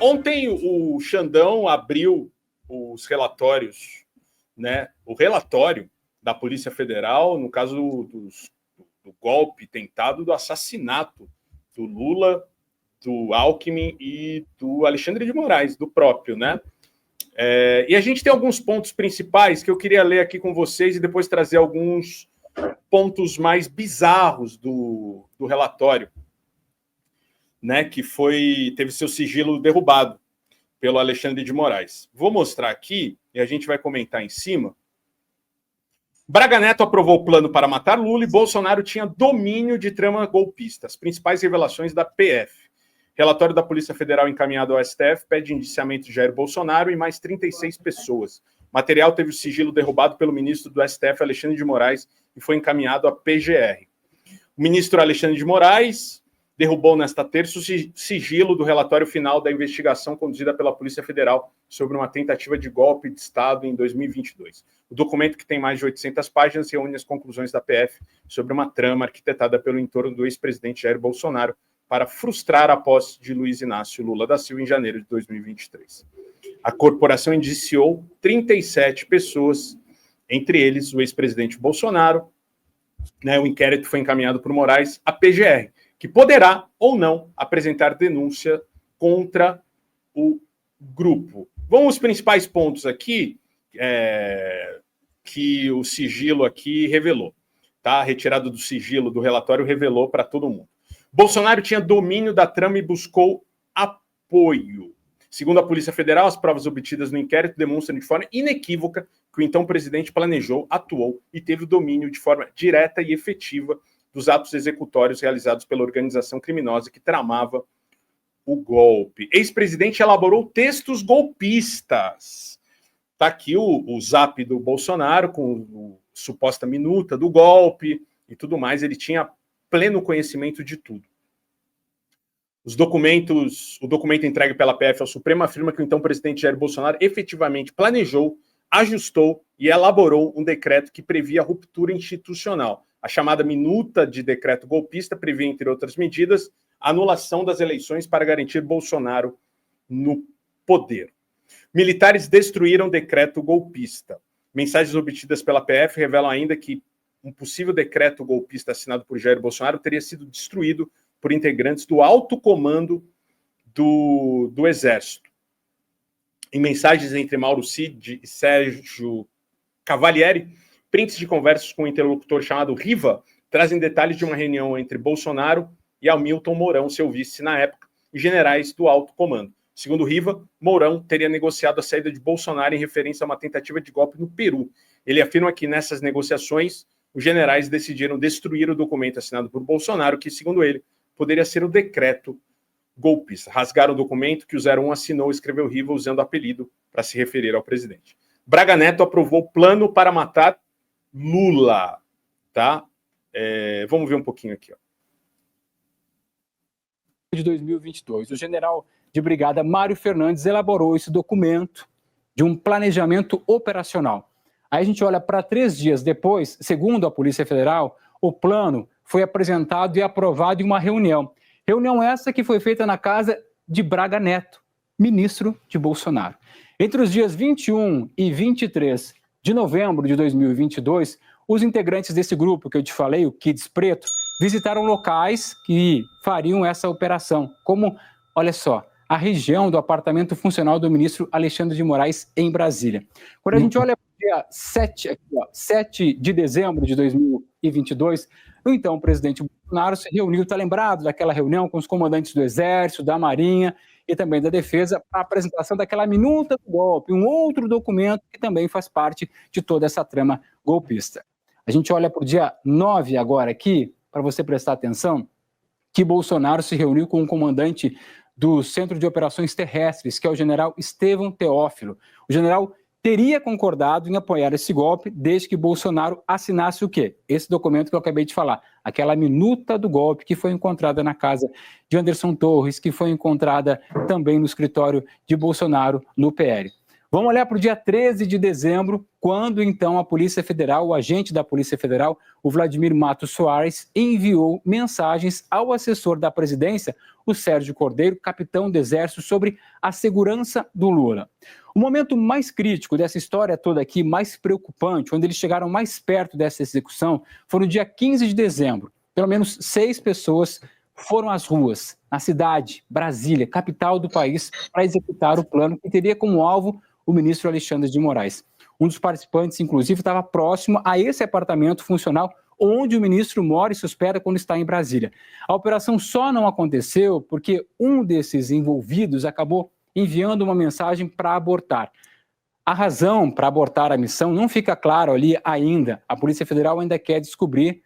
Ontem o Xandão abriu os relatórios, né? O relatório da Polícia Federal, no caso do golpe tentado, do assassinato do Lula, do Alckmin e do Alexandre de Moraes, do próprio, né? E a gente tem alguns pontos principais que eu queria ler aqui com vocês e depois trazer alguns pontos mais bizarros do relatório, né? Que teve seu sigilo derrubado pelo Alexandre de Moraes. Vou mostrar aqui e a gente vai comentar em cima. Braga Neto aprovou o plano para matar Lula e Bolsonaro tinha domínio de trama golpista. As principais revelações da PF. Relatório da Polícia Federal encaminhado ao STF pede indiciamento de Jair Bolsonaro e mais 36 pessoas. Material teve o sigilo derrubado pelo ministro do STF, Alexandre de Moraes, e foi encaminhado à PGR. O ministro Alexandre de Moraes derrubou nesta terça o sigilo do relatório final da investigação conduzida pela Polícia Federal sobre uma tentativa de golpe de Estado em 2022. O documento, que tem mais de 800 páginas, reúne as conclusões da PF sobre uma trama arquitetada pelo entorno do ex-presidente Jair Bolsonaro para frustrar a posse de Luiz Inácio Lula da Silva em janeiro de 2023. A corporação indiciou 37 pessoas, entre eles o ex-presidente Bolsonaro. O inquérito foi encaminhado por Moraes à PGR, que poderá ou não apresentar denúncia contra o grupo. Vamos os principais pontos aqui que o sigilo aqui revelou. Tá? A retirada do sigilo do relatório revelou para todo mundo. Bolsonaro tinha domínio da trama e buscou apoio. Segundo a Polícia Federal, as provas obtidas no inquérito demonstram de forma inequívoca que o então presidente planejou, atuou e teve o domínio de forma direta e efetiva dos atos executórios realizados pela organização criminosa que tramava o golpe. Ex-presidente elaborou textos golpistas. Está aqui o zap do Bolsonaro com a suposta minuta do golpe e tudo mais. Ele tinha pleno conhecimento de tudo. O documento entregue pela PF ao Supremo afirma que o então presidente Jair Bolsonaro efetivamente planejou, ajustou e elaborou um decreto que previa a ruptura institucional. A chamada minuta de decreto golpista previa, entre outras medidas, a anulação das eleições para garantir Bolsonaro no poder. Militares destruíram decreto golpista. Mensagens obtidas pela PF revelam ainda que um possível decreto golpista assinado por Jair Bolsonaro teria sido destruído por integrantes do alto comando do Exército. Em mensagens entre Mauro Cid e Sérgio Cavalieri, prints de conversas com um interlocutor chamado Riva trazem detalhes de uma reunião entre Bolsonaro e Hamilton Mourão, seu vice na época, e generais do alto comando. Segundo Riva, Mourão teria negociado a saída de Bolsonaro em referência a uma tentativa de golpe no Peru. Ele afirma que nessas negociações, os generais decidiram destruir o documento assinado por Bolsonaro, que, segundo ele, poderia ser o decreto golpista. Rasgaram o documento que o 01 assinou, escreveu Riva, usando o apelido para se referir ao presidente. Braga Neto aprovou o plano para matar Lula. Tá? Vamos ver um pouquinho aqui. De 2022, o general de brigada Mário Fernandes elaborou esse documento de um planejamento operacional. Aí a gente olha para 3 dias depois, segundo a Polícia Federal, o plano foi apresentado e aprovado em uma reunião. Reunião essa que foi feita na casa de Braga Neto, ministro de Bolsonaro. Entre os dias 21 e 23 de novembro de 2022, os integrantes desse grupo que eu te falei, o Kids Preto, visitaram locais que fariam essa operação, como, olha só, a região do apartamento funcional do ministro Alexandre de Moraes em Brasília. Quando a gente olha para o dia 7 de dezembro de 2022, então o presidente Bolsonaro se reuniu, está lembrado daquela reunião com os comandantes do Exército, da Marinha e também da Defesa, para a apresentação daquela minuta do golpe, um outro documento que também faz parte de toda essa trama golpista. A gente olha para o dia 9 agora aqui, para você prestar atenção, que Bolsonaro se reuniu com o comandante do Centro de Operações Terrestres, que é o general Estevão Teófilo. O general teria concordado em apoiar esse golpe desde que Bolsonaro assinasse o quê? Esse documento que eu acabei de falar, aquela minuta do golpe que foi encontrada na casa de Anderson Torres, que foi encontrada também no escritório de Bolsonaro no PL. Vamos olhar para o dia 13 de dezembro, quando então a Polícia Federal, o agente da Polícia Federal, o Vladimir Matos Soares, enviou mensagens ao assessor da presidência, o Sérgio Cordeiro, capitão do Exército, sobre a segurança do Lula. O momento mais crítico dessa história toda aqui, mais preocupante, onde eles chegaram mais perto dessa execução, foi no dia 15 de dezembro. Pelo menos 6 pessoas foram às ruas, na cidade, Brasília, capital do país, para executar o plano que teria como alvo o ministro Alexandre de Moraes. Um dos participantes, inclusive, estava próximo a esse apartamento funcional onde o ministro mora e se hospeda quando está em Brasília. A operação só não aconteceu porque um desses envolvidos acabou enviando uma mensagem para abortar. A razão para abortar a missão não fica claro ali ainda. A Polícia Federal ainda quer descobrir,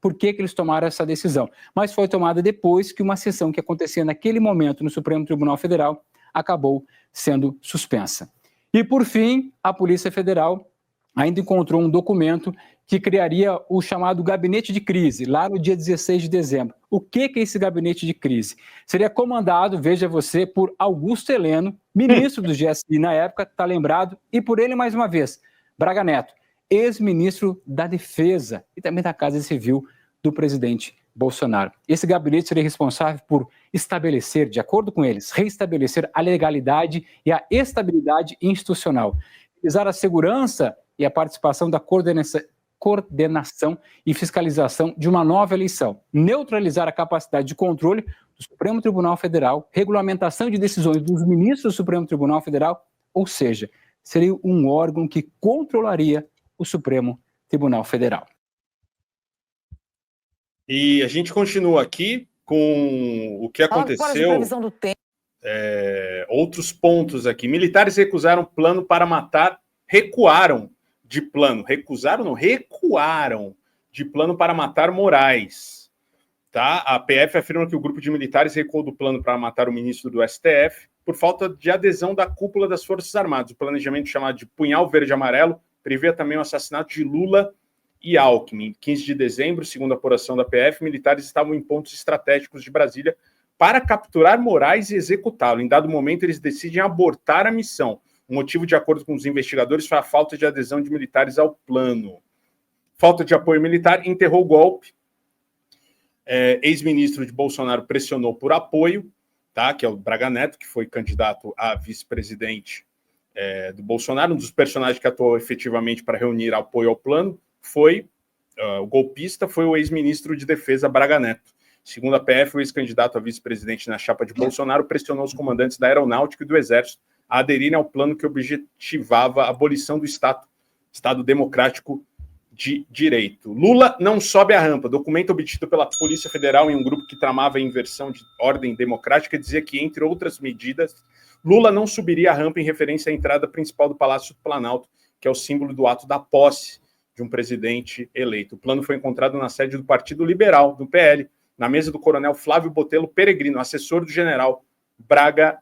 por que eles tomaram essa decisão. Mas foi tomada depois que uma sessão que acontecia naquele momento no Supremo Tribunal Federal acabou sendo suspensa. E, por fim, a Polícia Federal ainda encontrou um documento que criaria o chamado gabinete de crise, lá no dia 16 de dezembro. O que é esse gabinete de crise? Seria comandado, veja você, por Augusto Heleno, ministro do GSI na época, está lembrado, e por ele, mais uma vez, Braga Neto, ex-ministro da Defesa e também da Casa Civil do presidente Bolsonaro. Esse gabinete seria responsável por estabelecer, de acordo com eles, reestabelecer a legalidade e a estabilidade institucional, visar a segurança e a participação da coordenação e fiscalização de uma nova eleição, neutralizar a capacidade de controle do Supremo Tribunal Federal, regulamentação de decisões dos ministros do Supremo Tribunal Federal, ou seja, seria um órgão que controlaria o Supremo Tribunal Federal. E a gente continua aqui com o que aconteceu. Outros pontos aqui. Militares recusaram plano para matar, recuaram de plano. Recusaram, não, recuaram de plano para matar Moraes. Tá? A PF afirma que o grupo de militares recuou do plano para matar o ministro do STF por falta de adesão da cúpula das Forças Armadas. O planejamento chamado de Punhal Verde e Amarelo previa também o assassinato de Lula e Alckmin. 15 de dezembro, segundo a apuração da PF, militares estavam em pontos estratégicos de Brasília para capturar Moraes e executá-lo. Em dado momento, eles decidem abortar a missão. O motivo, de acordo com os investigadores, foi a falta de adesão de militares ao plano. Falta de apoio militar enterrou o golpe. Ex-ministro de Bolsonaro pressionou por apoio, tá? Que é o Braga Neto, que foi candidato a vice-presidente do Bolsonaro. Um dos personagens que atuou efetivamente para reunir apoio ao plano foi o golpista, foi o ex-ministro de Defesa Braga Neto. Segundo a PF, o ex-candidato a vice-presidente na chapa de Bolsonaro pressionou os comandantes da Aeronáutica e do Exército a aderirem ao plano que objetivava a abolição do Estado Democrático de Direito. Lula não sobe a rampa. Documento obtido pela Polícia Federal em um grupo que tramava a inversão de ordem democrática dizia que, entre outras medidas, Lula não subiria a rampa em referência à entrada principal do Palácio do Planalto, que é o símbolo do ato da posse de um presidente eleito. O plano foi encontrado na sede do Partido Liberal, do PL, na mesa do coronel Flávio Botelho Peregrino, assessor do general Braga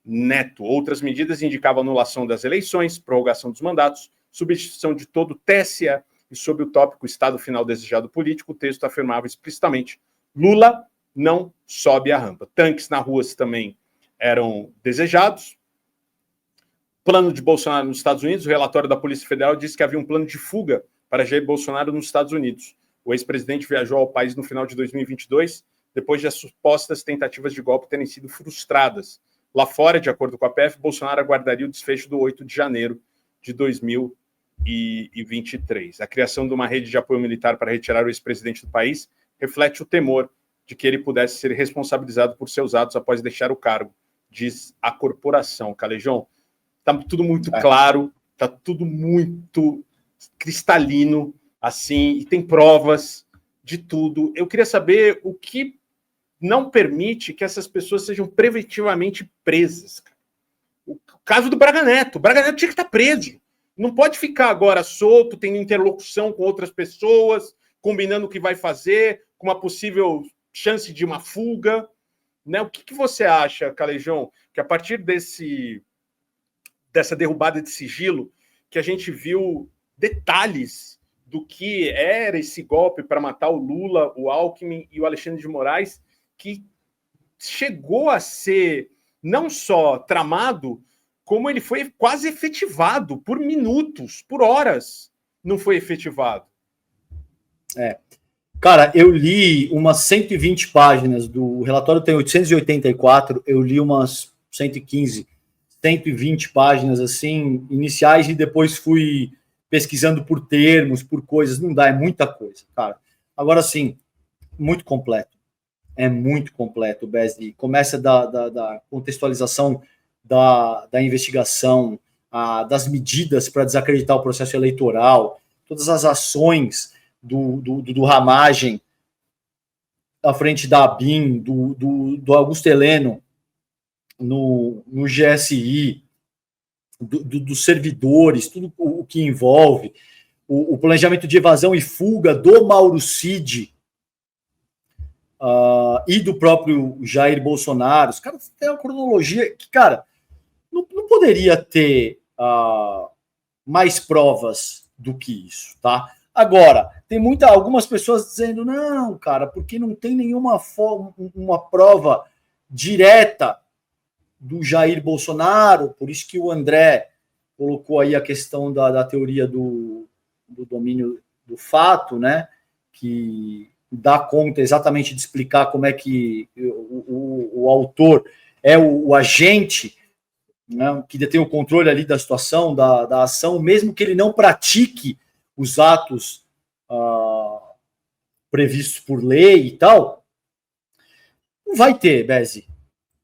Neto. Outras medidas indicavam anulação das eleições, prorrogação dos mandatos, substituição de todo o TSE e, sob o tópico Estado Final Desejado Político, o texto afirmava explicitamente: Lula não sobe a rampa. Tanques na rua também eram desejados. Plano de Bolsonaro nos Estados Unidos. O relatório da Polícia Federal disse que havia um plano de fuga para Jair Bolsonaro nos Estados Unidos. O ex-presidente viajou ao país no final de 2022, depois de as supostas tentativas de golpe terem sido frustradas. Lá fora, de acordo com a PF, Bolsonaro aguardaria o desfecho do 8 de janeiro de 2023. A criação de uma rede de apoio militar para retirar o ex-presidente do país reflete o temor de que ele pudesse ser responsabilizado por seus atos após deixar o cargo, diz a corporação. Calejão, está tudo muito claro, está tudo muito cristalino, assim, e tem provas de tudo. Eu queria saber o que não permite que essas pessoas sejam preventivamente presas. O caso do Braga Neto. O Braga Neto tinha que estar preso. Não pode ficar agora solto, tendo interlocução com outras pessoas, combinando o que vai fazer, com uma possível chance de uma fuga. Né? O que você acha, Calejão, que a partir dessa derrubada de sigilo, que a gente viu detalhes do que era esse golpe para matar o Lula, o Alckmin e o Alexandre de Moraes, que chegou a ser não só tramado, como ele foi quase efetivado por minutos, por horas, não foi efetivado. Cara, eu li umas 120 páginas, o relatório tem 884, eu li umas 115, 120 páginas, assim, iniciais, e depois fui pesquisando por termos, por coisas, não dá, é muita coisa, cara. Agora, sim, muito completo. É muito completo, Besdi. Começa da contextualização da investigação, das medidas para desacreditar o processo eleitoral, todas as ações do Ramagem à frente da ABIN, do Augusto Heleno no GSI, dos servidores, tudo o que envolve, o planejamento de evasão e fuga do Mauro Cid e do próprio Jair Bolsonaro. Os caras têm uma cronologia que, cara, não poderia ter mais provas do que isso, tá? Agora, tem algumas pessoas dizendo, não, cara, porque não tem nenhuma uma prova direta do Jair Bolsonaro, por isso que o André colocou aí a questão da teoria do domínio do fato, né, que dá conta exatamente de explicar como é que o autor é o agente, né, que detém o controle ali da situação, da ação, mesmo que ele não pratique os atos previstos por lei e tal. Não vai ter, Bezi.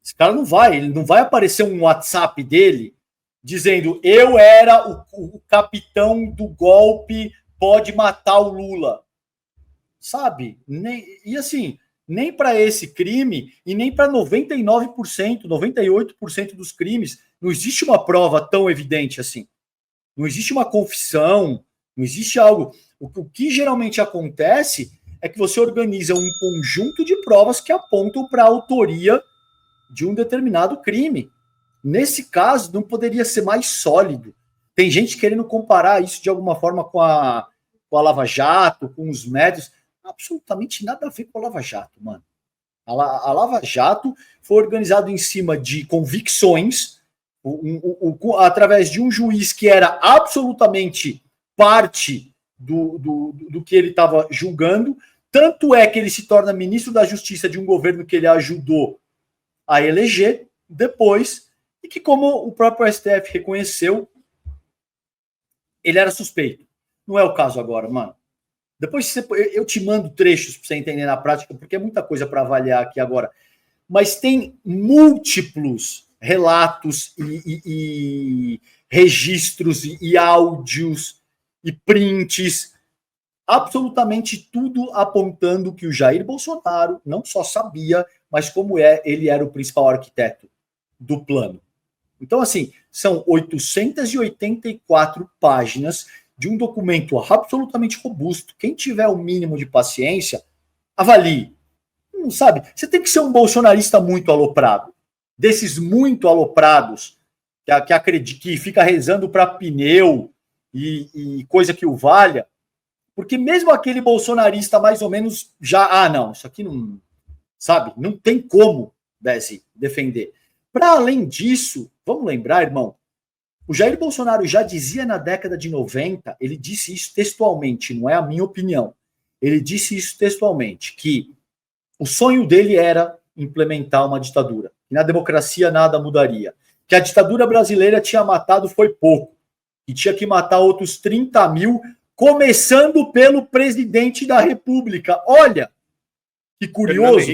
Esse cara ele não vai aparecer um WhatsApp dele dizendo, eu era o capitão do golpe, pode matar o Lula. Sabe? E assim, nem para esse crime e nem para 99%, 98% dos crimes, não existe uma prova tão evidente assim. Não existe uma confissão, não existe algo. O que geralmente acontece é que você organiza um conjunto de provas que apontam para a autoria de um determinado crime. Nesse caso, não poderia ser mais sólido. Tem gente querendo comparar isso de alguma forma com a Lava Jato, com os médios. Absolutamente nada a ver com a Lava Jato, mano. A Lava Jato foi organizado em cima de convicções, através de um juiz que era absolutamente parte do que ele estava julgando. Tanto é que ele se torna ministro da Justiça de um governo que ele ajudou a eleger depois, e que, como o próprio STF reconheceu, ele era suspeito. Não é o caso agora, mano. Depois eu te mando trechos para você entender na prática, porque é muita coisa para avaliar aqui agora. Mas tem múltiplos relatos e registros e áudios e prints, absolutamente tudo apontando que o Jair Bolsonaro não só sabia, mas como ele era o principal arquiteto do plano. Então, assim, são 884 páginas de um documento absolutamente robusto. Quem tiver o mínimo de paciência, avalie. Não sabe? Você tem que ser um bolsonarista muito aloprado. Desses muito aloprados, que fica rezando para pneu e coisa que o valha, porque mesmo aquele bolsonarista mais ou menos já... não, isso aqui não... Sabe? Não tem como, Bessi, defender. Para além disso, vamos lembrar, irmão, o Jair Bolsonaro já dizia na década de 90, ele disse isso textualmente, não é a minha opinião, ele disse isso textualmente, que o sonho dele era implementar uma ditadura, que na democracia nada mudaria, que a ditadura brasileira tinha matado foi pouco, que tinha que matar outros 30 mil, começando pelo presidente da República. Olha, que curioso,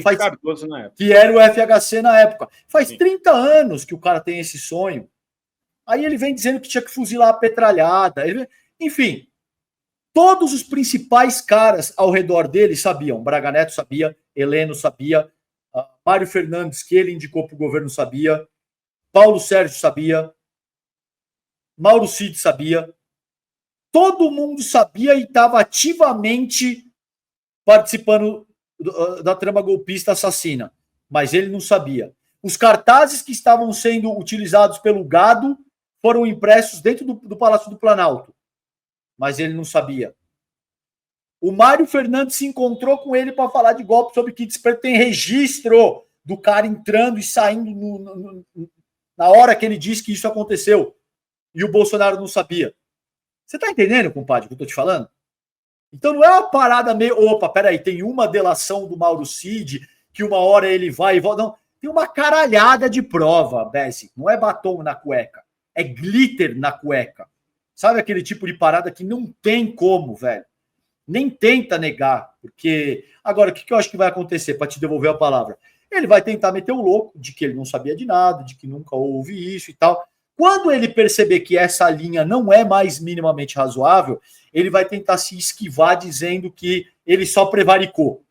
que era o FHC na época. Faz 30 anos que o cara tem esse sonho. Aí ele vem dizendo que tinha que fuzilar a petralhada. Enfim, todos os principais caras ao redor dele sabiam. Braga Neto sabia, Heleno sabia, Mário Fernandes, que ele indicou para o governo, sabia, Paulo Sérgio sabia, Mauro Cid sabia. Todo mundo sabia e estava ativamente participando da trama golpista assassina, mas ele não sabia. Os cartazes que estavam sendo utilizados pelo gado foram impressos dentro do Palácio do Planalto, mas ele não sabia. O Mário Fernandes se encontrou com ele para falar de golpe sob que tem registro do cara entrando e saindo Na hora que ele disse que isso aconteceu e o Bolsonaro não sabia. Você tá entendendo, compadre, o que eu tô te falando? Então não é uma parada meio... Opa, peraí, tem uma delação do Mauro Cid, que uma hora ele vai e volta. Não, tem uma caralhada de prova, Bessi. Não é batom na cueca. É glitter na cueca. Sabe aquele tipo de parada que não tem como, velho? Nem tenta negar. Porque... Agora, o que eu acho que vai acontecer para te devolver a palavra? Ele vai tentar meter o louco de que ele não sabia de nada, de que nunca houve isso e tal. Quando ele perceber que essa linha não é mais minimamente razoável, ele vai tentar se esquivar dizendo que ele só prevaricou.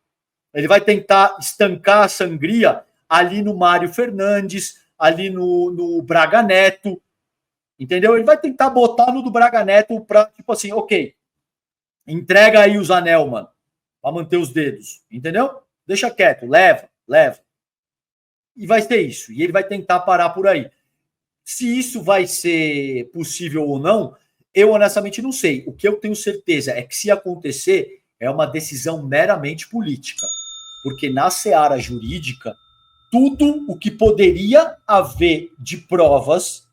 Ele vai tentar estancar a sangria ali no Mário Fernandes, ali no Braga Neto, entendeu? Ele vai tentar botar no do Braga Neto para, tipo assim, ok, entrega aí os anel, mano, para manter os dedos, entendeu? Deixa quieto, leva. E vai ter isso. E ele vai tentar parar por aí. Se isso vai ser possível ou não, eu honestamente não sei. O que eu tenho certeza é que se acontecer, é uma decisão meramente política. Porque na seara jurídica, tudo o que poderia haver de provas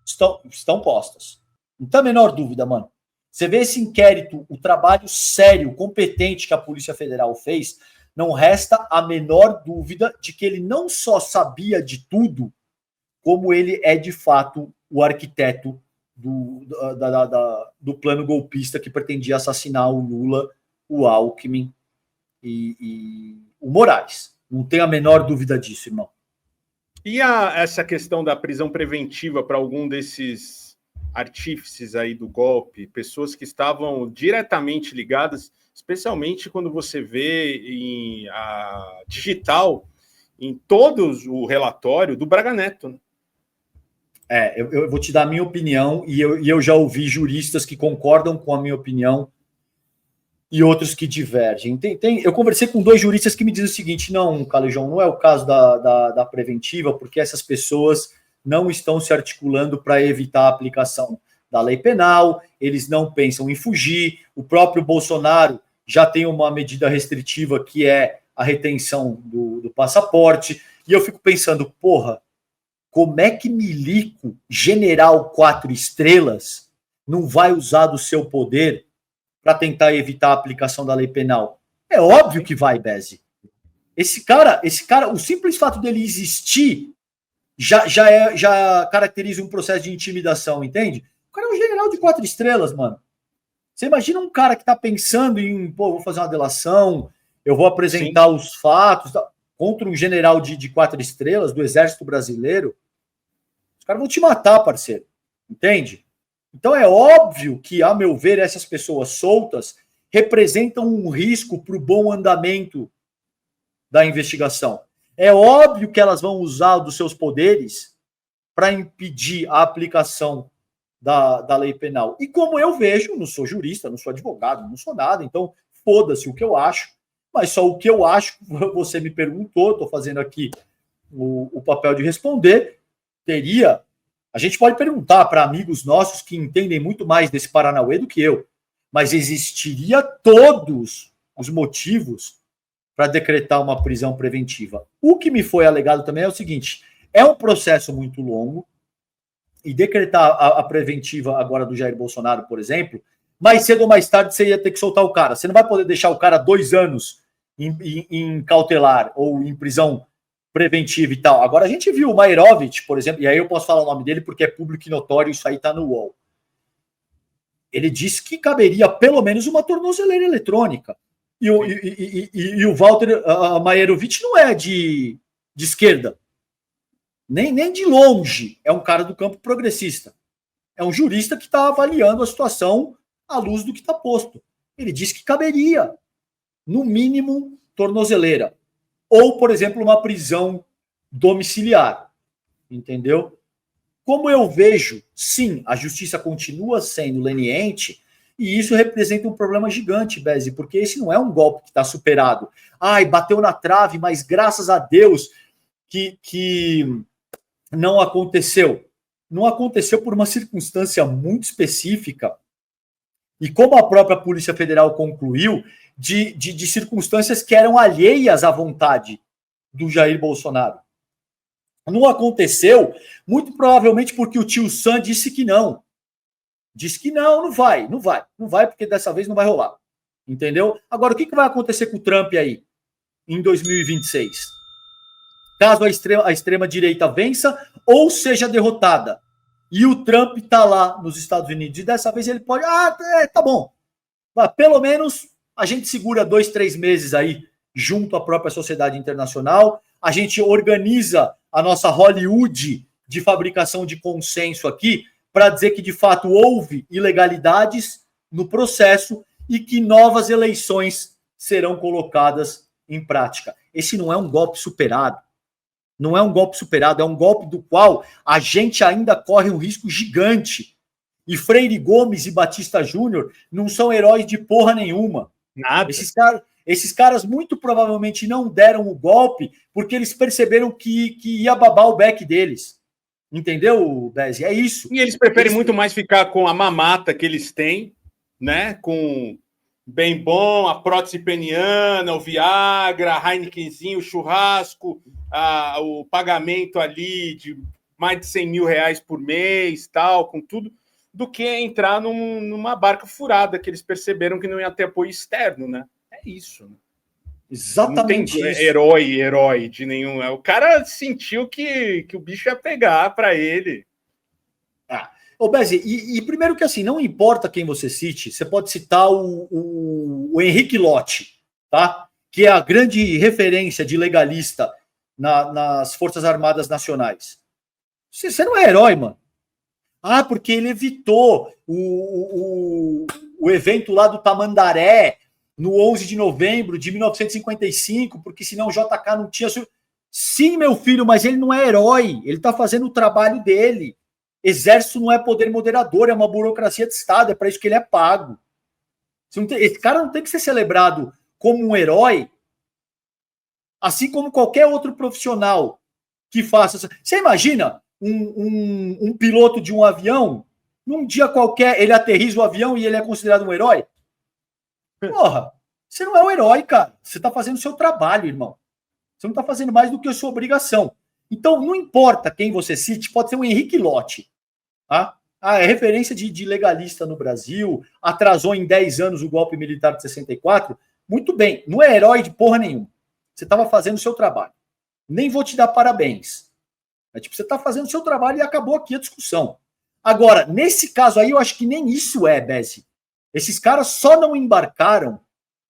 estão postas. Não tem a menor dúvida, mano. Você vê esse inquérito, o trabalho sério, competente que a Polícia Federal fez, não resta a menor dúvida de que ele não só sabia de tudo, como ele é, de fato, o arquiteto do plano golpista que pretendia assassinar o Lula, o Alckmin e o Moraes. Não tenho a menor dúvida disso, irmão. E essa questão da prisão preventiva para algum desses artífices aí do golpe, pessoas que estavam diretamente ligadas, especialmente quando você vê em a digital, em todos o relatório do Braga Neto, né? Eu vou te dar a minha opinião, e eu já ouvi juristas que concordam com a minha opinião e outros que divergem. Eu conversei com 2 juristas que me dizem o seguinte: não, Calejão, não é o caso da preventiva, porque essas pessoas não estão se articulando para evitar a aplicação da lei penal, eles não pensam em fugir, o próprio Bolsonaro já tem uma medida restritiva que é a retenção do passaporte, e eu fico pensando, porra, como é que milico, general 4 estrelas, não vai usar do seu poder para tentar evitar a aplicação da lei penal? É óbvio que vai, Beze. Esse cara, o simples fato dele existir já caracteriza um processo de intimidação, entende? O cara é um general de 4 estrelas, mano. Você imagina um cara que está pensando em, vou fazer uma delação, eu vou apresentar Sim. os fatos, contra um general de 4 estrelas do Exército Brasileiro, os caras vão te matar, parceiro. Entende? Então é óbvio que, a meu ver, essas pessoas soltas representam um risco para o bom andamento da investigação. É óbvio que elas vão usar dos seus poderes para impedir a aplicação da lei penal. E como eu vejo, não sou jurista, não sou advogado, não sou nada, então foda-se o que eu acho, mas só o que eu acho, você me perguntou, estou fazendo aqui o papel de responder, a gente pode perguntar para amigos nossos que entendem muito mais desse Paranauê do que eu, mas existiria todos os motivos para decretar uma prisão preventiva. O que me foi alegado também é o seguinte: é um processo muito longo, e decretar a preventiva agora do Jair Bolsonaro, por exemplo, mais cedo ou mais tarde você ia ter que soltar o cara. Você não vai poder deixar o cara 2 anos em cautelar ou em prisão preventiva e tal. Agora a gente viu o Mairovich, por exemplo, e aí eu posso falar o nome dele porque é público e notório, isso aí tá no UOL. Ele disse que caberia pelo menos uma tornozeleira eletrônica. E o Walter Mairovich não é de esquerda. Nem de longe é um cara do campo progressista. É um jurista que está avaliando a situação à luz do que está posto. Ele disse que caberia, no mínimo, tornozeleira. Ou, por exemplo, uma prisão domiciliar. Entendeu? Como eu vejo, sim, a justiça continua sendo leniente, e isso representa um problema gigante, Beze, porque esse não é um golpe que está superado. Ai, bateu na trave, mas graças a Deus que não aconteceu. Não aconteceu por uma circunstância muito específica, e como a própria Polícia Federal concluiu, de circunstâncias que eram alheias à vontade do Jair Bolsonaro. Não aconteceu, muito provavelmente porque o tio Sam disse que não. Disse que não vai, porque dessa vez não vai rolar. Entendeu? Agora, o que vai acontecer com o Trump aí em 2026? Caso a extrema-direita vença ou seja derrotada, e o Trump está lá nos Estados Unidos, e dessa vez ele pode... tá bom. Mas pelo menos a gente segura 2-3 meses aí, junto à própria sociedade internacional, a gente organiza a nossa Hollywood de fabricação de consenso aqui, para dizer que, de fato, houve ilegalidades no processo e que novas eleições serão colocadas em prática. Esse não é um golpe superado. Não é um golpe superado, é um golpe do qual a gente ainda corre um risco gigante. E Freire Gomes e Batista Júnior não são heróis de porra nenhuma. Nada. Esses caras muito provavelmente não deram o golpe porque eles perceberam que ia babar o beck deles. Entendeu, Bezi? É isso. E eles preferem muito mais ficar com a mamata que eles têm, né? Com bem bom, a prótese peniana, o Viagra, a Heinekenzinho, o churrasco, o pagamento ali de mais de 100 mil reais por mês, tal, com tudo, do que entrar numa barca furada que eles perceberam que não ia ter apoio externo, né? É isso, né? Exatamente. Não tem herói de nenhum. O cara sentiu que o bicho ia pegar para ele. Ô, Bezi, e primeiro que assim, não importa quem você cite, você pode citar o Henrique Lotti, tá? Que é a grande referência de legalista nas Forças Armadas Nacionais. Você não é herói, mano. Porque ele evitou o evento lá do Tamandaré, no 11 de novembro de 1955, porque senão o JK não tinha... Sim, meu filho, mas ele não é herói. Ele está fazendo o trabalho dele. Exército não é poder moderador, é uma burocracia de Estado, é para isso que ele é pago. Esse cara não tem que ser celebrado como um herói, assim como qualquer outro profissional que faça... Você imagina um piloto de um avião, num dia qualquer, ele aterriza o avião e ele é considerado um herói? Porra, você não é um herói, cara. Você está fazendo o seu trabalho, irmão. Você não está fazendo mais do que a sua obrigação. Então, não importa quem você cite, pode ser o Henrique Lotti. Tá? É referência de legalista no Brasil, atrasou em 10 anos o golpe militar de 64. Muito bem, não é herói de porra nenhuma. Você estava fazendo o seu trabalho. Nem vou te dar parabéns. Você está fazendo o seu trabalho e acabou aqui a discussão. Agora, nesse caso aí, eu acho que nem isso é, Bezi. Esses caras só não embarcaram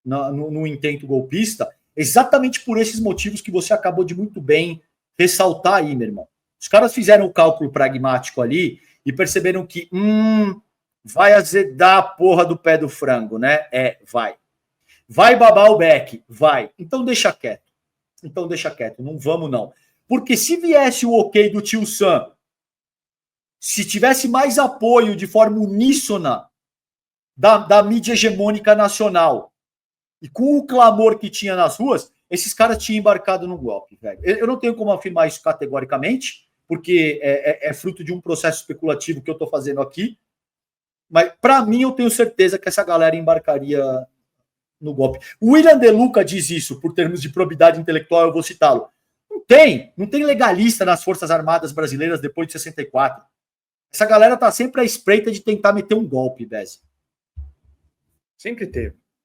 no intento golpista exatamente por esses motivos que você acabou de muito bem ressaltar aí, meu irmão. Os caras fizeram o cálculo pragmático ali e perceberam que vai azedar a porra do pé do frango, né? Vai. Vai babar o beck? Vai. Então deixa quieto. Não vamos, não. Porque se viesse o ok do tio Sam, se tivesse mais apoio de forma uníssona da mídia hegemônica nacional e com o clamor que tinha nas ruas, esses caras tinham embarcado no golpe, velho. Eu não tenho como afirmar isso categoricamente, porque é fruto de um processo especulativo que eu estou fazendo aqui, mas para mim eu tenho certeza que essa galera embarcaria no golpe. O William De Luca diz isso, por termos de probidade intelectual, eu vou citá-lo. Não tem legalista nas Forças Armadas Brasileiras depois de 64. Essa galera tá sempre à espreita de tentar meter um golpe, Bezi. Sempre teve.